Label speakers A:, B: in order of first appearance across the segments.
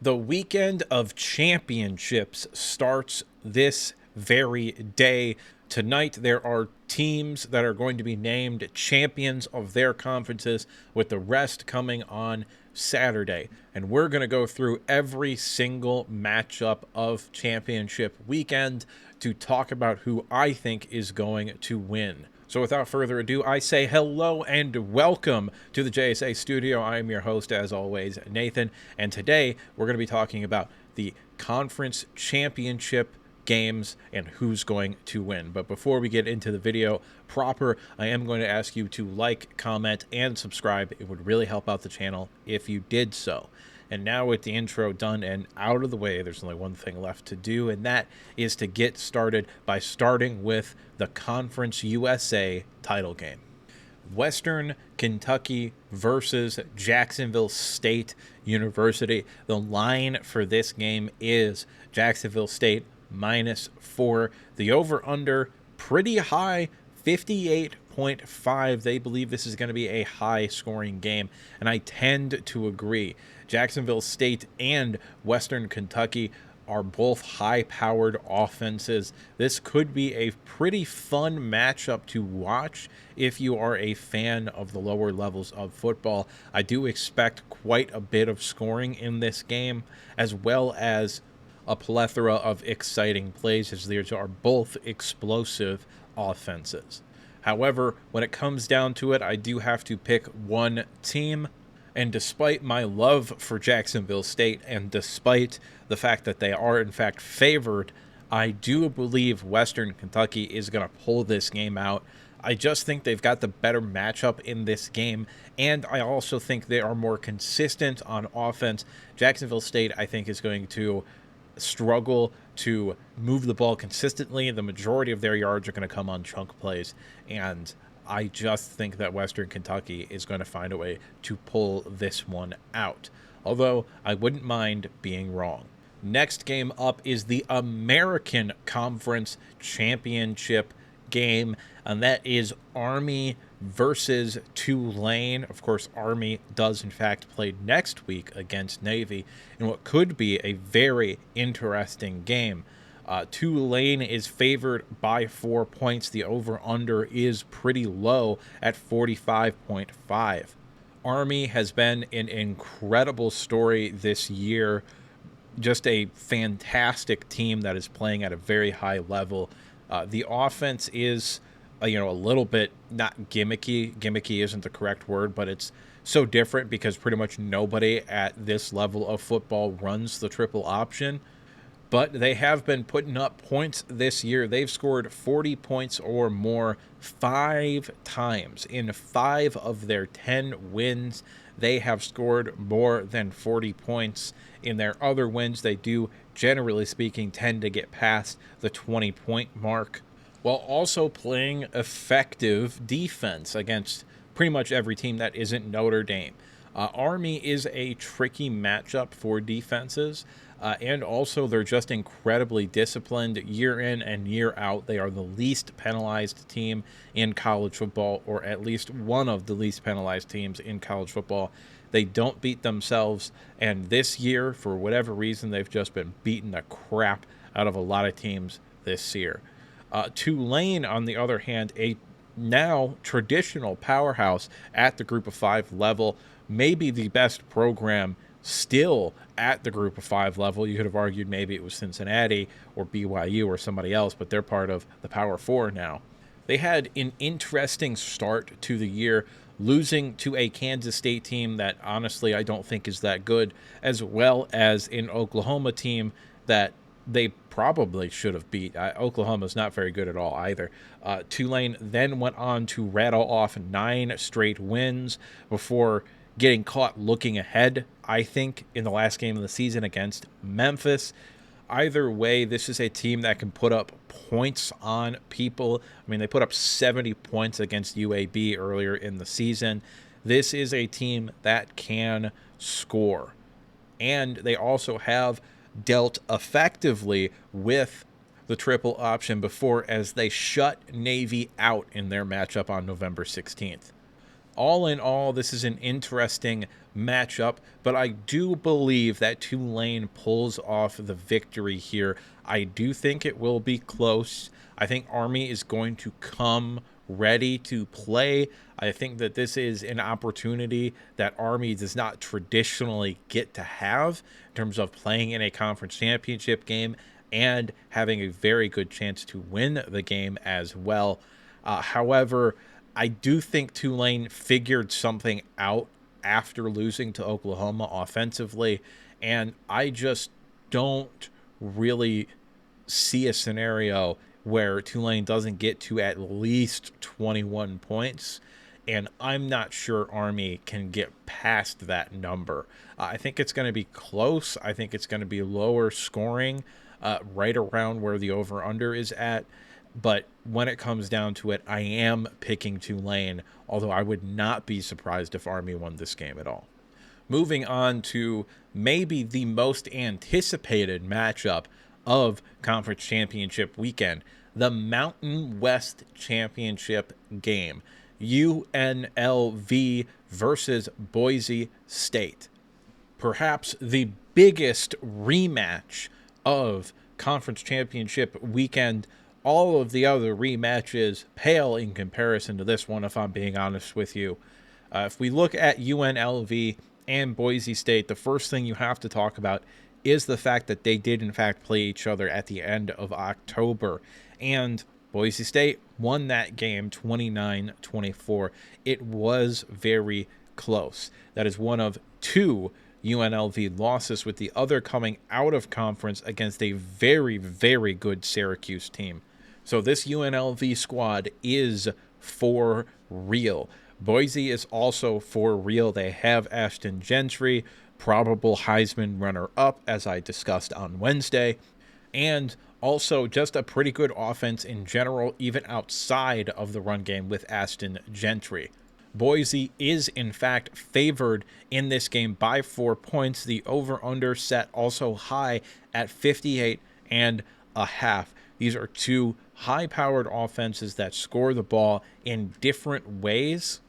A: The weekend of championships starts this very day. Tonight, there are teams that are going to be named champions of their conferences, with the rest coming on Saturday. And we're going to go through every single matchup of championship weekend to talk about who I think is going to win. So without further ado, I say hello and welcome to the JSA studio. I am your host, as always, Nathan, and today we're going to be talking about the conference championship games and who's going to win. But before we get into the video proper, I am going to ask you to like, comment, and subscribe. It would really help out the channel if you did so. And now with the intro done and out of the way, there's only one thing left to do, and that is to get started by starting with the Conference USA title game. Western Kentucky versus Jacksonville State University. The line for this game is Jacksonville State -4. The over-under pretty high, 58.5. They believe this is going to be a high-scoring game, and I tend to agree. Jacksonville State and Western Kentucky are both high-powered offenses. This could be a pretty fun matchup to watch if you are a fan of the lower levels of football. I do expect quite a bit of scoring in this game, as well as a plethora of exciting plays, as these are both explosive offenses. However, when it comes down to it, I do have to pick one team. And despite my love for Jacksonville State, and despite the fact that they are in fact favored, I do believe Western Kentucky is going to pull this game out. I just think they've got the better matchup in this game, and I also think they are more consistent on offense. Jacksonville State, I think, is going to struggle to move the ball consistently. The majority of their yards are going to come on chunk plays, and I just think that Western Kentucky is going to find a way to pull this one out, although I wouldn't mind being wrong. Next game up is the American Conference Championship game, and that is Army versus Tulane. Of course, Army does in fact play next week against Navy in what could be a very interesting game. Tulane is favored by 4 points. The over-under is pretty low at 45.5. Army has been an incredible story this year. Just a fantastic team that is playing at a very high level. The offense is, a little bit not gimmicky. Gimmicky isn't the correct word, but it's so different because pretty much nobody at this level of football runs the triple option. But they have been putting up points this year. They've scored 40 points or more 5 times. In 5 of their 10 wins, they have scored more than 40 points. In their other wins, they do, generally speaking, tend to get past the 20-point mark, while also playing effective defense against pretty much every team that isn't Notre Dame. Army is a tricky matchup for defenses. And also, they're just incredibly disciplined year in and year out. They are the least penalized team in college football, or at least one of the least penalized teams in college football. They don't beat themselves, and this year, for whatever reason, they've just been beating the crap out of a lot of teams this year. Tulane, on the other hand, a now traditional powerhouse at the Group of 5 level, maybe the best program still at the Group of 5 level. You could have argued maybe it was Cincinnati or BYU or somebody else, but they're part of the Power 4 now. They had an interesting start to the year, losing to a Kansas State team that honestly I don't think is that good, as well as an Oklahoma team that they probably should have beat. Oklahoma's not very good at all either. Tulane then went on to rattle off 9 straight wins before getting caught looking ahead, I think, in the last game of the season against Memphis. Either way, this is a team that can put up points on people. I mean, they put up 70 points against UAB earlier in the season. This is a team that can score. And they also have dealt effectively with the triple option before, as they shut Navy out in their matchup on November 16th. all in all, this is an interesting matchup, but I do believe that Tulane pulls off the victory here. I do think it will be close. I think Army is going to come ready to play. I think that this is an opportunity that Army does not traditionally get to have in terms of playing in a conference championship game and having a very good chance to win the game as well. However, I do think Tulane figured something out after losing to Oklahoma offensively, and I just don't really see a scenario where Tulane doesn't get to at least 21 points, and I'm not sure Army can get past that number. I think it's going to be close. I think it's going to be lower scoring, right around where the over-under is at. But when it comes down to it, I am picking Tulane, although I would not be surprised if Army won this game at all. Moving on to maybe the most anticipated matchup of Conference Championship weekend, the Mountain West Championship game, UNLV versus Boise State. Perhaps the biggest rematch of Conference Championship weekend. All of the other rematches pale in comparison to this one, if I'm being honest with you. If we look at UNLV and Boise State, the first thing you have to talk about is the fact that they did, in fact, play each other at the end of October. And Boise State won that game 29-24. It was very close. That is one of two UNLV losses, with the other coming out of conference against a very, very good Syracuse team. So this UNLV squad is for real. Boise is also for real. They have Ashton Gentry, probable Heisman runner-up, as I discussed on Wednesday, and also just a pretty good offense in general, even outside of the run game with Ashton Gentry. Boise is, in fact, favored in this game by 4 points. The over-under set also high at 58.5. These are two high-powered offenses that score the ball in different ways.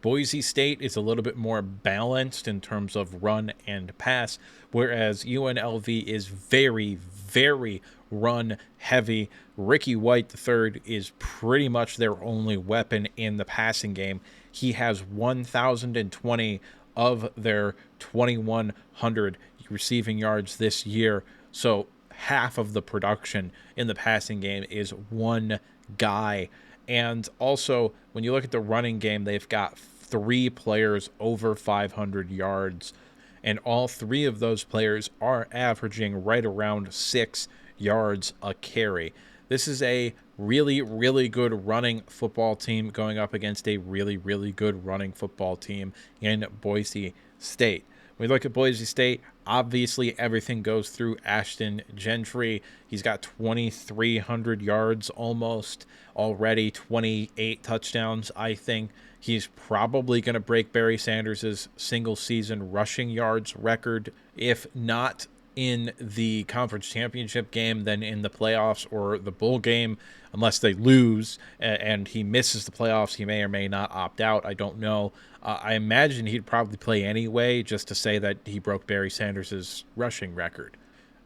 A: Boise State is a little bit more balanced in terms of run and pass, whereas UNLV is very, very run-heavy. Ricky White III is pretty much their only weapon in the passing game. He has 1,020 of their 2,100 receiving yards this year, so half of the production in the passing game is one guy. And also, when you look at the running game, they've got 3 players over 500 yards, and all 3 of those players are averaging right around 6 yards a carry. This is a really, really good running football team going up against a really, really good running football team in Boise State. When we look at Boise State, obviously everything goes through Ashton Gentry. He's got 2,300 yards almost already, 28 touchdowns, I think. He's probably going to break Barry Sanders' single-season rushing yards record, if not in the conference championship game, then in the playoffs or the bowl game, unless they lose and he misses the playoffs. He may or may not opt out. I don't know. I imagine he'd probably play anyway, just to say that he broke Barry Sanders' rushing record.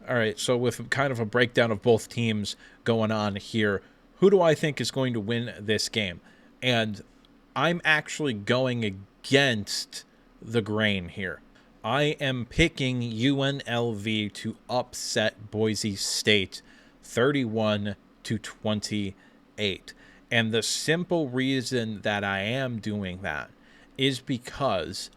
A: All right, so with kind of a breakdown of both teams going on here, who do I think is going to win this game? And I'm actually going against the grain here. I am picking UNLV to upset Boise State 31-28. And the simple reason that I am doing that is because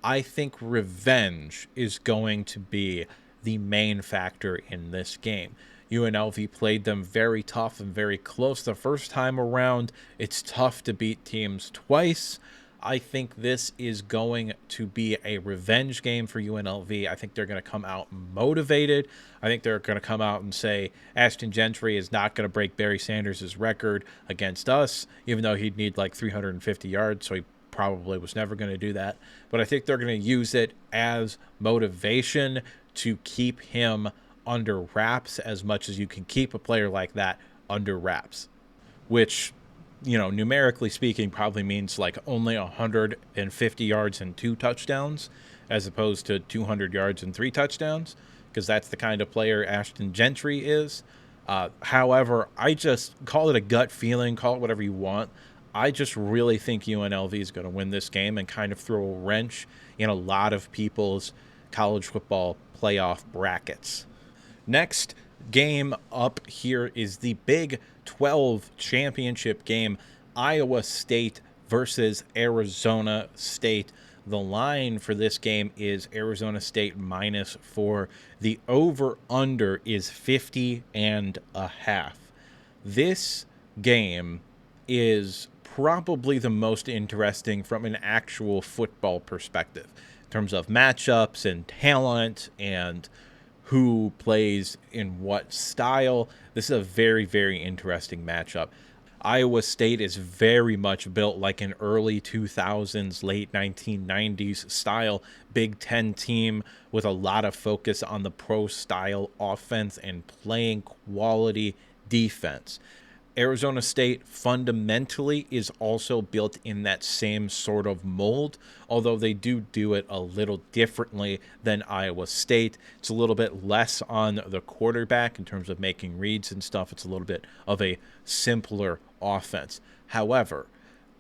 A: I think revenge is going to be the main factor in this game. UNLV played them very tough and very close the first time around. It's tough to beat teams twice. I think this is going to be a revenge game for UNLV. I think they're going to come out motivated. I think they're going to come out and say Ashton Gentry is not going to break Barry Sanders' record against us, even though he'd need like 350 yards, so he probably was never going to do that. But I think they're going to use it as motivation to keep him under wraps as much as you can keep a player like that under wraps, which numerically speaking, probably means like only 150 yards and 2 touchdowns, as opposed to 200 yards and 3 touchdowns, because that's the kind of player Ashton Gentry is. However, I just call it a gut feeling, call it whatever you want. I just really think UNLV is going to win this game and kind of throw a wrench in a lot of people's college football playoff brackets. Next game up here is the Big 12 championship game, Iowa State versus Arizona State. The line for this game is Arizona State -4. The over-under is 50.5. This game is probably the most interesting from an actual football perspective in terms of matchups and talent and who plays in what style. This is a very, very interesting matchup. Iowa State is very much built like an early 2000s, late 1990s style Big Ten team with a lot of focus on the pro-style offense and playing quality defense. Arizona State fundamentally is also built in that same sort of mold, although they do it a little differently than Iowa State. It's a little bit less on the quarterback in terms of making reads and stuff. It's a little bit of a simpler offense. However,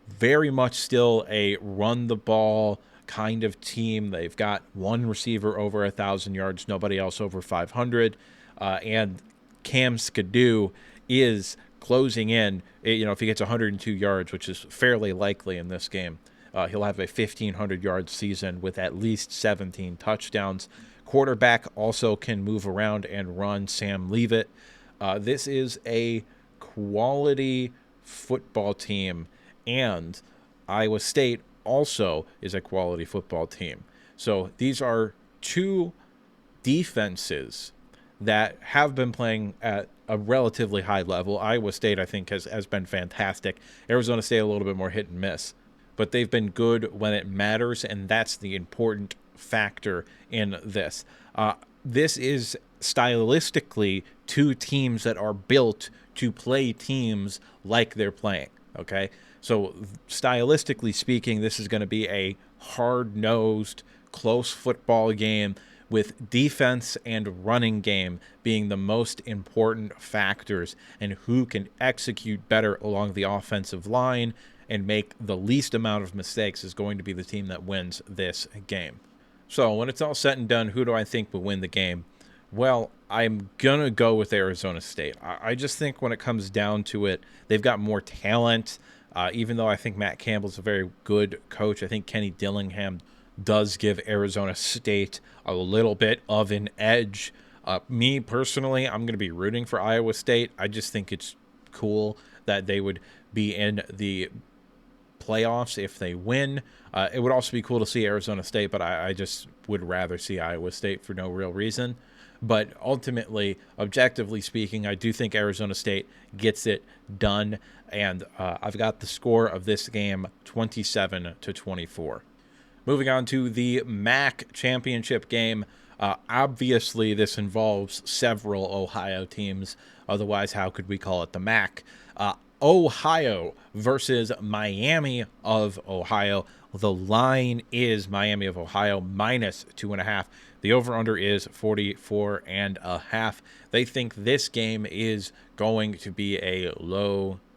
A: very much still a run-the-ball kind of team. They've got one receiver over 1,000 yards, nobody else over 500, and Cam Skidoo is closing in. If he gets 102 yards, which is fairly likely in this game, he'll have a 1,500-yard season with at least 17 touchdowns. Quarterback also can move around and run, Sam Leavitt. This is a quality football team, and Iowa State also is a quality football team. So these are two defenses that have been playing at a relatively high level. Iowa State, I think, has been fantastic. Arizona State, a little bit more hit and miss. But they've been good when it matters, and that's the important factor in this. This is stylistically two teams that are built to play teams like they're playing, okay? So stylistically speaking, this is going to be a hard-nosed, close football game with defense and running game being the most important factors, and who can execute better along the offensive line and make the least amount of mistakes is going to be the team that wins this game. So when it's all said and done, who do I think will win the game? Well, I'm going to go with Arizona State. I just think when it comes down to it, they've got more talent. Even though I think Matt Campbell's a very good coach, I think Kenny Dillingham does give Arizona State a little bit of an edge. Me personally, I'm going to be rooting for Iowa State. I just think it's cool that they would be in the playoffs if they win. It would also be cool to see Arizona State, but I just would rather see Iowa State for no real reason. But ultimately, objectively speaking, I do think Arizona State gets it done, and I've got the score of this game 27-24. Moving on to the MAC championship game. Obviously, this involves several Ohio teams. Otherwise, how could we call it the MAC? Ohio versus Miami of Ohio. The line is Miami of Ohio -2.5. The over-under is 44.5. They think this game is going to be a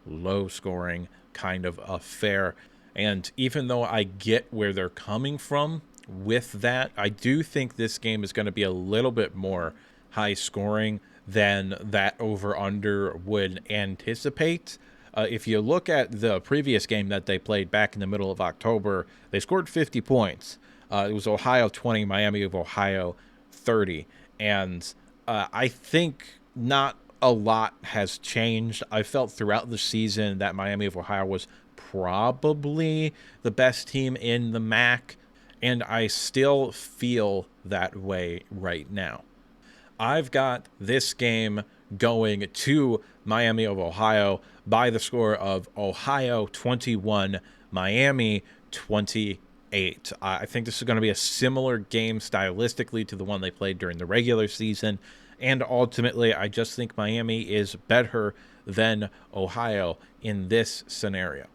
A: low-scoring kind of affair. And even though I get where they're coming from with that, I do think this game is going to be a little bit more high-scoring than that over-under would anticipate. If you look at the previous game that they played back in the middle of October, they scored 50 points. It was Ohio 20, Miami of Ohio 30. And I think not a lot has changed. I felt throughout the season that Miami of Ohio was probably the best team in the MAC, and I still feel that way right now. I've got this game going to Miami of Ohio by the score of Ohio 21, Miami 28. I think this is going to be a similar game stylistically to the one they played during the regular season, and ultimately I just think Miami is better than Ohio in this scenario.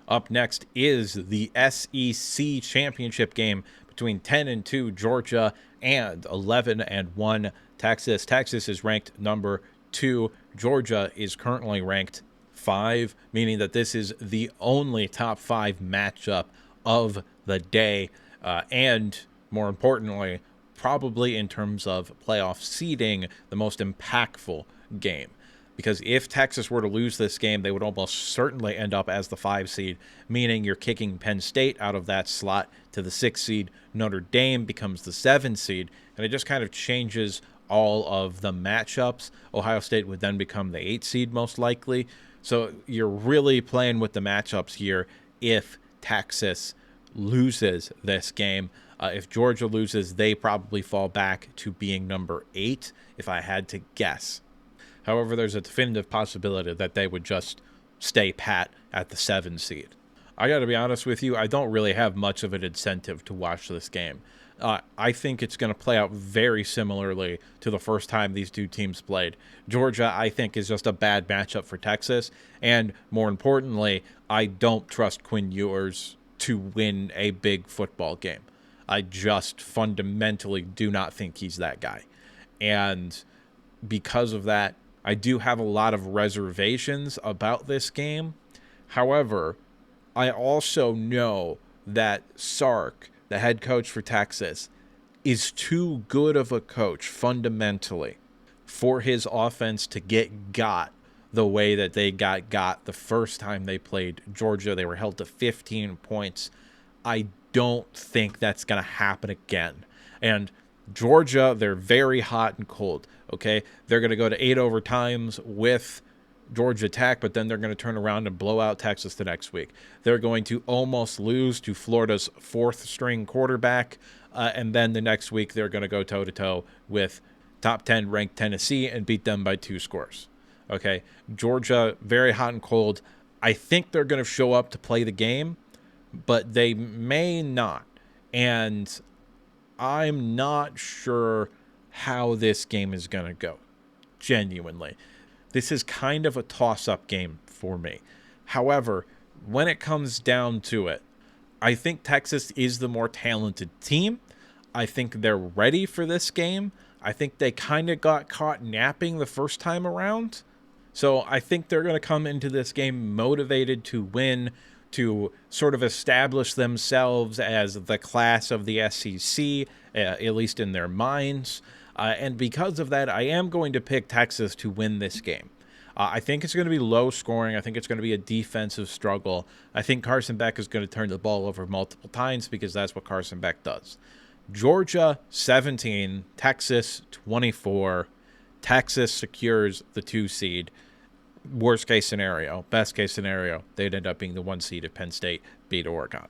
A: Up next is the SEC championship game between 10-2 Georgia and 11-1 Texas. Texas is ranked number 2. Georgia is currently ranked 5, meaning that this is the only top 5 matchup of the day. And more importantly, probably in terms of playoff seeding, the most impactful game. Because if Texas were to lose this game, they would almost certainly end up as the 5 seed, meaning you're kicking Penn State out of that slot to the 6 seed. Notre Dame becomes the 7 seed, and it just kind of changes all of the matchups. Ohio State would then become the 8 seed most likely. So you're really playing with the matchups here if Texas loses this game. If Georgia loses, they probably fall back to being number 8, if I had to guess. However, there's a definitive possibility that they would just stay pat at the 7 seed. I got to be honest with you, I don't really have much of an incentive to watch this game. I think it's going to play out very similarly to the first time these two teams played. Georgia, I think, is just a bad matchup for Texas. And more importantly, I don't trust Quinn Ewers to win a big football game. I just fundamentally do not think he's that guy. And because of that, I do have a lot of reservations about this game. However, I also know that Sark, the head coach for Texas, is too good of a coach fundamentally for his offense to get got the way that they got the first time they played Georgia. They were held to 15 points. I don't think that's going to happen again. And Georgia, they're very hot and cold, okay? They're going to go to 8 overtimes with Georgia Tech, but then they're going to turn around and blow out Texas the next week. They're going to almost lose to Florida's 4th-string quarterback, and then the next week they're going to go toe-to-toe with top 10 ranked Tennessee and beat them by 2 scores, okay? Georgia, very hot and cold. I think they're going to show up to play the game, but they may not, and I'm not sure how this game is going to go, genuinely. This is kind of a toss-up game for me. However, when it comes down to it, I think Texas is the more talented team. I think they're ready for this game. I think they kind of got caught napping the first time around. So I think they're going to come into this game motivated to win, to sort of establish themselves as the class of the SEC, at least in their minds. And because of that, I am going to pick Texas to win this game. I think it's going to be low scoring. I think it's going to be a defensive struggle. I think Carson Beck is going to turn the ball over multiple times because that's what Carson Beck does. Georgia 17, Texas 24. Texas secures the 2 seed. Worst case scenario, best case scenario, they'd end up being the 1 seed if Penn State beat Oregon.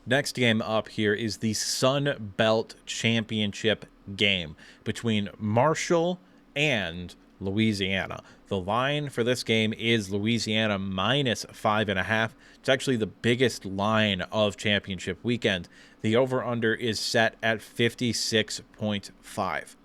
A: Next game up here is the Sun Belt Championship game between Marshall and Louisiana. The line for this game is Louisiana minus 5.5. It's actually the biggest line of championship weekend. The over-under is set at 56.5.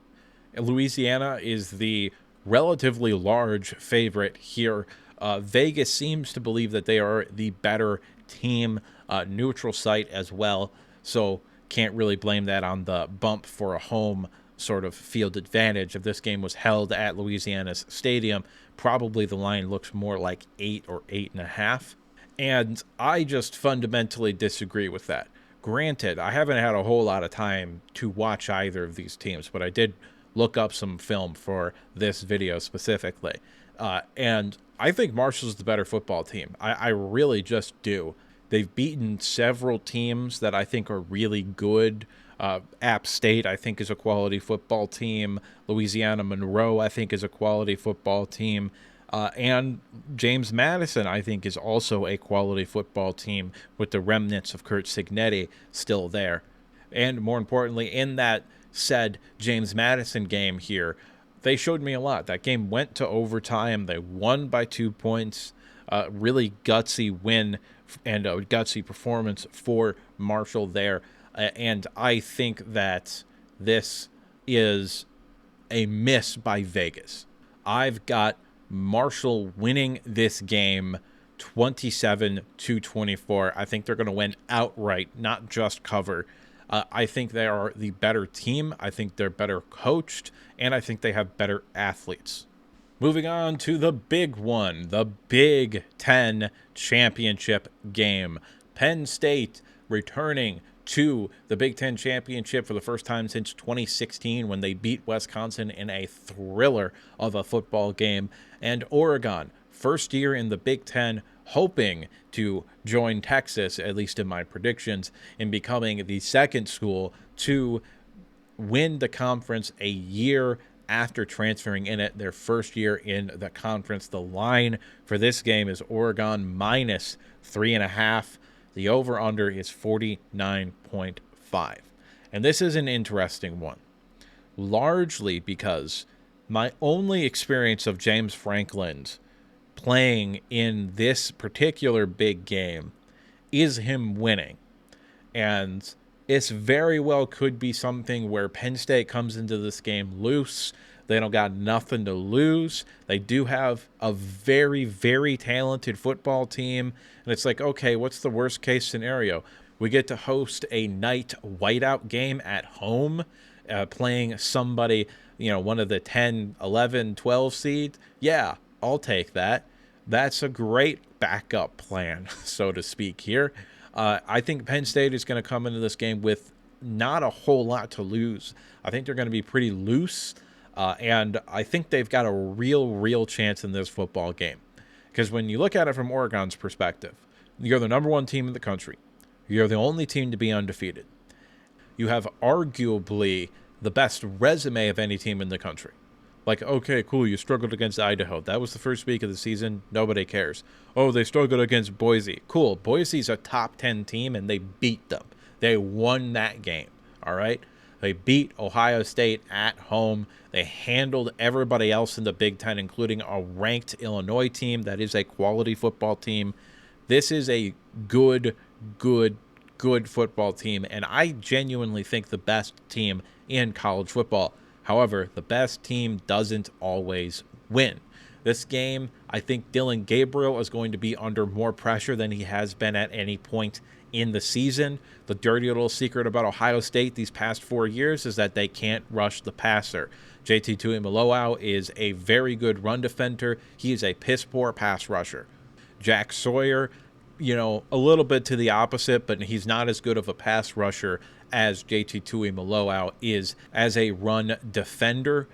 A: Louisiana is the relatively large favorite here. Vegas seems to believe that they are the better team, neutral site as well, so can't really blame that on the bump for a home sort of field advantage. If this game was held at Louisiana's stadium, probably the line looks more like 8 or 8.5, and I just fundamentally disagree with that. Granted, I haven't had a whole lot of time to watch either of these teams, but I did look up some film for this video specifically. And I think Marshall's the better football team. I really just do. They've beaten several teams that I think are really good. App State, I think, is a quality football team. Louisiana Monroe, I think, is a quality football team. And James Madison, I think, is also a quality football team with the remnants of Kurt Cignetti still there. And more importantly, in that said James Madison game here, they showed me a lot. That game went to overtime. They won by 2 points. Really gutsy win and a gutsy performance for Marshall there. And I think that this is a miss by Vegas. I've got Marshall winning this game 27-24. I think they're going to win outright, not just cover. I think they are the better team. I think they're better coached, and I think they have better athletes. Moving on to the big one, the Big Ten championship game. Penn State returning to the Big Ten championship for the first time since 2016 when they beat Wisconsin in a thriller of a football game. And Oregon, first year in the Big Ten, hoping to join Texas, at least in my predictions, in becoming the second school to win the conference a year after transferring in it, their first year in the conference. The line for this game is Oregon minus 3.5. The over-under is 49.5. And this is an interesting one, largely because my only experience of James Franklin's playing in this particular big game is him winning. And it's very well could be something where Penn State comes into this game loose. They don't got nothing to lose. They do have a very, very talented football team. And it's like, okay, what's the worst case scenario? We get to host a night whiteout game at home, playing somebody, one of the 10, 11, 12 seed. Yeah, I'll take that. That's a great backup plan, so to speak here. I think Penn State is going to come into this game with not a whole lot to lose. I think they're going to be pretty loose, and I think they've got a real chance in this football game. Because when you look at it from Oregon's perspective, you're the number one team in the country. You're the only team to be undefeated. You have arguably the best resume of any team in the country. Like, okay, cool, you struggled against Idaho. That was the first week of the season. Nobody cares. Oh, they struggled against Boise. Cool, Boise's a top 10 team, and they beat them. They won that game, all right? They beat Ohio State at home. They handled everybody else in the Big Ten, including a ranked Illinois team that is a quality football team. This is a good football team, and I genuinely think the best team in college football. However, the best team doesn't always win. This game, I think Dillon Gabriel is going to be under more pressure than he has been at any point in the season. The dirty little secret about Ohio State these past 4 years is that they can't rush the passer. JT Tuimoloau is a very good run defender. He is a piss-poor pass rusher. Jack Sawyer, a little bit to the opposite, but he's not as good of a pass rusher as JT Tuimoloau is as a run defender.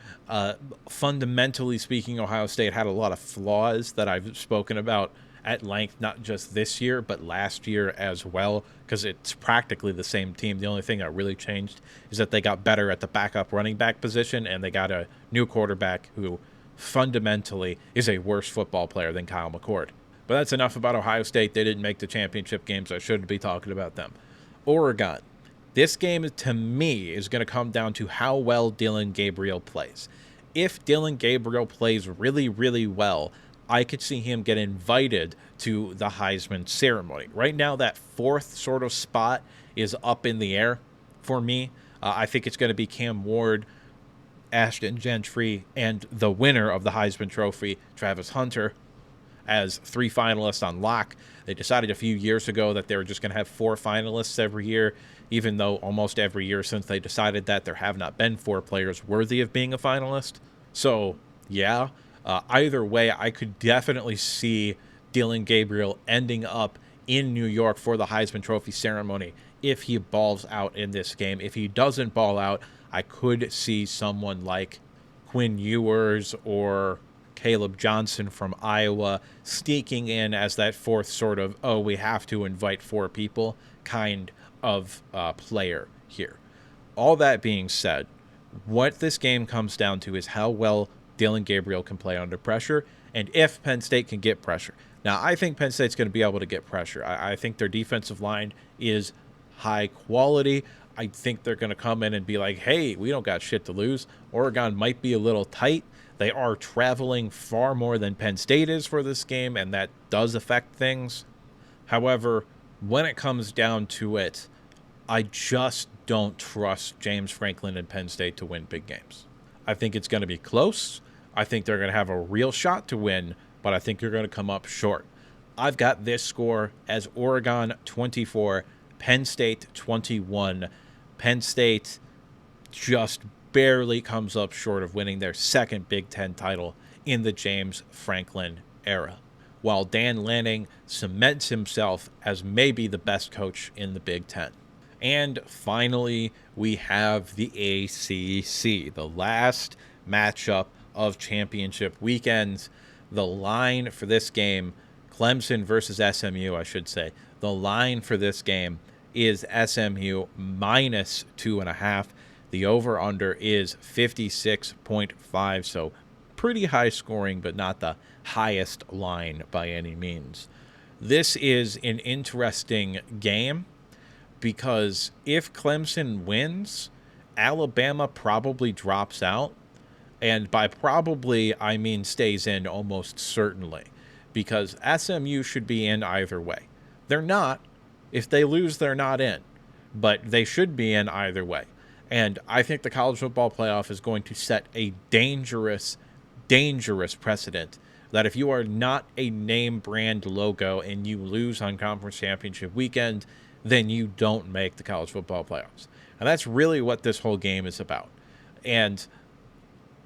A: Fundamentally speaking, Ohio State had a lot of flaws that I've spoken about at length, not just this year, but last year as well, because it's practically the same team. The only thing that really changed is that they got better at the backup running back position, and they got a new quarterback who fundamentally is a worse football player than Kyle McCord. But that's enough about Ohio State. They didn't make the championship game, so I shouldn't be talking about them. Oregon. This game, to me, is going to come down to how well Dillon Gabriel plays. If Dillon Gabriel plays really well, I could see him get invited to the Heisman ceremony. Right now, that fourth sort of spot is up in the air for me. I think it's going to be Cam Ward, Ashton Gentry, and the winner of the Heisman Trophy, Travis Hunter, as 3 finalists on lock. They decided a few years ago that they were just going to have 4 finalists every year, even though almost every year since they decided that there have not been 4 players worthy of being a finalist. So, yeah, either way, I could definitely see Dillon Gabriel ending up in New York for the Heisman Trophy ceremony if he balls out in this game. If he doesn't ball out, I could see someone like Quinn Ewers or Caleb Johnson from Iowa sneaking in as that fourth sort of, we have to invite 4 people kind of player here. All that being said, what this game comes down to is how well Dillon Gabriel can play under pressure and if Penn State can get pressure. Now, I think Penn State's going to be able to get pressure. I think their defensive line is high quality. I think they're going to come in and be like, hey, we don't got shit to lose. Oregon might be a little tight. They are traveling far more than Penn State is for this game, and that does affect things. However, when it comes down to it, I just don't trust James Franklin and Penn State to win big games. I think it's going to be close. I think they're going to have a real shot to win, but I think you're going to come up short. I've got this score as Oregon 24, Penn State 21. Penn State just barely comes up short of winning their second Big Ten title in the James Franklin era, while Dan Lanning cements himself as maybe the best coach in the Big Ten. And finally, we have the ACC, the last matchup of championship weekends. The line for this game, Clemson versus SMU, I should say. The line for this game is SMU minus 2.5. The over-under is 56.5, so pretty high scoring, but not the highest line by any means. This is an interesting game because if Clemson wins, Alabama probably drops out. And by probably, I mean stays in almost certainly, because SMU should be in either way. They're not. If they lose, they're not in. But they should be in either way. And I think the college football playoff is going to set a dangerous, dangerous precedent that if you are not a name brand logo and you lose on conference championship weekend, then you don't make the college football playoffs. And that's really what this whole game is about. And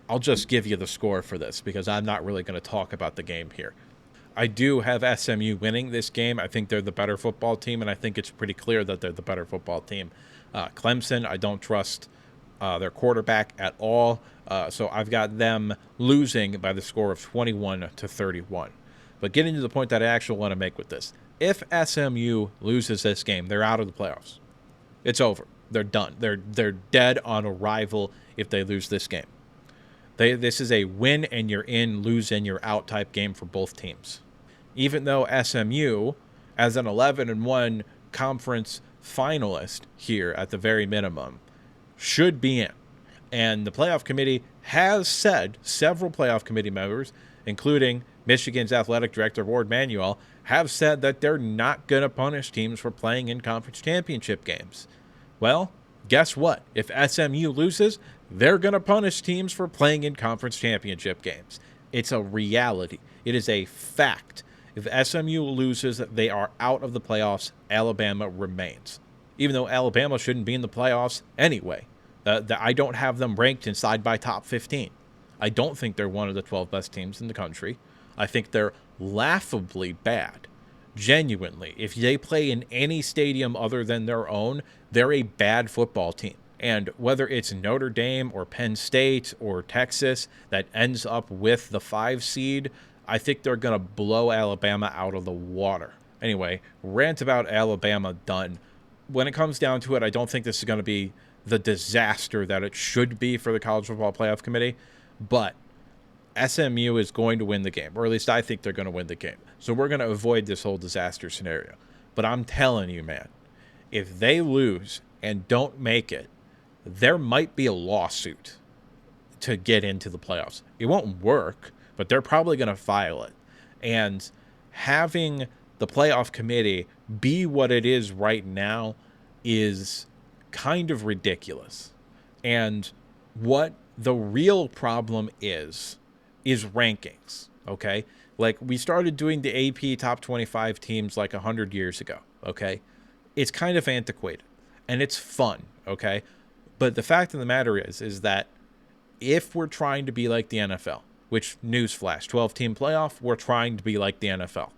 A: I'll just give you the score for this because I'm not really going to talk about the game here. I do have SMU winning this game. I think they're the better football team, and I think it's pretty clear that they're the better football team. Clemson, I don't trust their quarterback at all, so I've got them losing by the score of 21-31. But getting to the point that I actually want to make with this, if SMU loses this game, they're out of the playoffs. It's over. They're done. They're dead on arrival if they lose this game. This is a win and you're in, lose and you're out type game for both teams. Even though SMU, as an 11-1 conference finalist here at the very minimum, should be in. And the playoff committee has said, several playoff committee members, including Michigan's athletic director, Ward Manuel, have said that they're not going to punish teams for playing in conference championship games. Well, guess what? If SMU loses, they're going to punish teams for playing in conference championship games. It's a reality. It is a fact. If SMU loses, they are out of the playoffs. Alabama remains. Even though Alabama shouldn't be in the playoffs anyway. I don't have them ranked inside by top 15. I don't think they're one of the 12 best teams in the country. I think they're laughably bad. Genuinely. If they play in any stadium other than their own, they're a bad football team. And whether it's Notre Dame or Penn State or Texas that ends up with the 5 seed, I think they're going to blow Alabama out of the water. Anyway, rant about Alabama done. When it comes down to it, I don't think this is going to be the disaster that it should be for the College Football Playoff Committee, but SMU is going to win the game, or at least I think they're going to win the game. So we're going to avoid this whole disaster scenario. But I'm telling you, man, if they lose and don't make it, there might be a lawsuit to get into the playoffs. It won't work, but they're probably going to file it. And having the playoff committee be what it is right now is kind of ridiculous. And what the real problem is rankings, okay? Like, we started doing the AP top 25 teams like 100 years ago, okay? It's kind of antiquated, and it's fun, okay? But the fact of the matter is that if we're trying to be like the NFL, which, newsflash, 12-team playoff, we're trying to be like the NFL,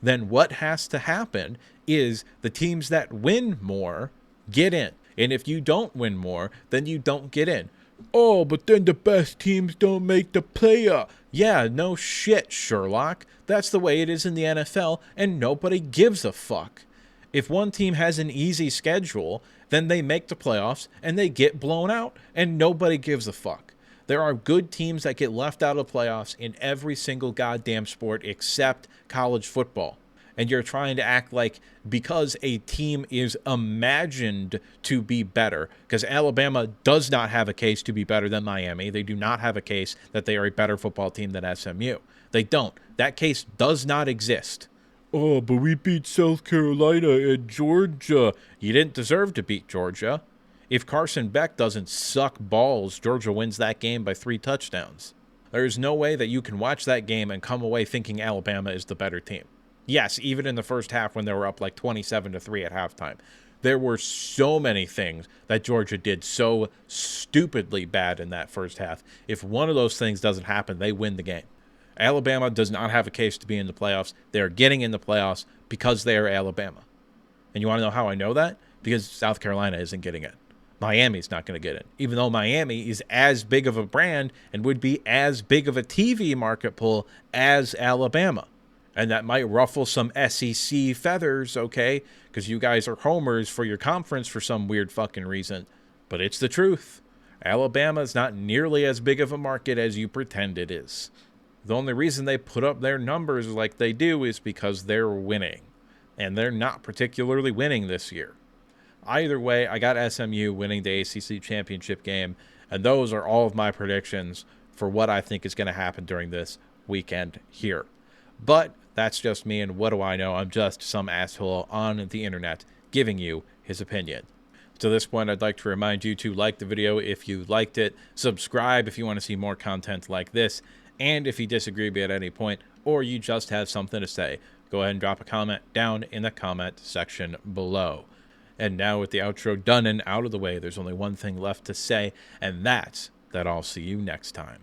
A: then what has to happen is the teams that win more get in. And if you don't win more, then you don't get in. Oh, but then the best teams don't make the playoff. Yeah, no shit, Sherlock. That's the way it is in the NFL, and nobody gives a fuck. If one team has an easy schedule, then they make the playoffs, and they get blown out, and nobody gives a fuck. There are good teams that get left out of playoffs in every single goddamn sport except college football. And you're trying to act like because a team is imagined to be better, because Alabama does not have a case to be better than Miami. They do not have a case that they are a better football team than SMU. They don't. That case does not exist. Oh, but we beat South Carolina and Georgia. You didn't deserve to beat Georgia. If Carson Beck doesn't suck balls, Georgia wins that game by 3 touchdowns. There is no way that you can watch that game and come away thinking Alabama is the better team. Yes, even in the first half when they were up like 27-3 at halftime. There were so many things that Georgia did so stupidly bad in that first half. If one of those things doesn't happen, they win the game. Alabama does not have a case to be in the playoffs. They are getting in the playoffs because they are Alabama. And you want to know how I know that? Because South Carolina isn't getting it. Miami's not going to get it, even though Miami is as big of a brand and would be as big of a TV market pull as Alabama. And that might ruffle some SEC feathers, okay? Because you guys are homers for your conference for some weird fucking reason. But it's the truth. Alabama is not nearly as big of a market as you pretend it is. The only reason they put up their numbers like they do is because they're winning. And they're not particularly winning this year. Either way, I got SMU winning the ACC championship game. And those are all of my predictions for what I think is going to happen during this weekend here. But that's just me, and what do I know? I'm just some asshole on the internet giving you his opinion. To this point, I'd like to remind you to like the video if you liked it, subscribe if you want to see more content like this, and if you disagree with me at any point, or you just have something to say, go ahead and drop a comment down in the comment section below. And now with the outro done and out of the way, there's only one thing left to say, and that's that I'll see you next time.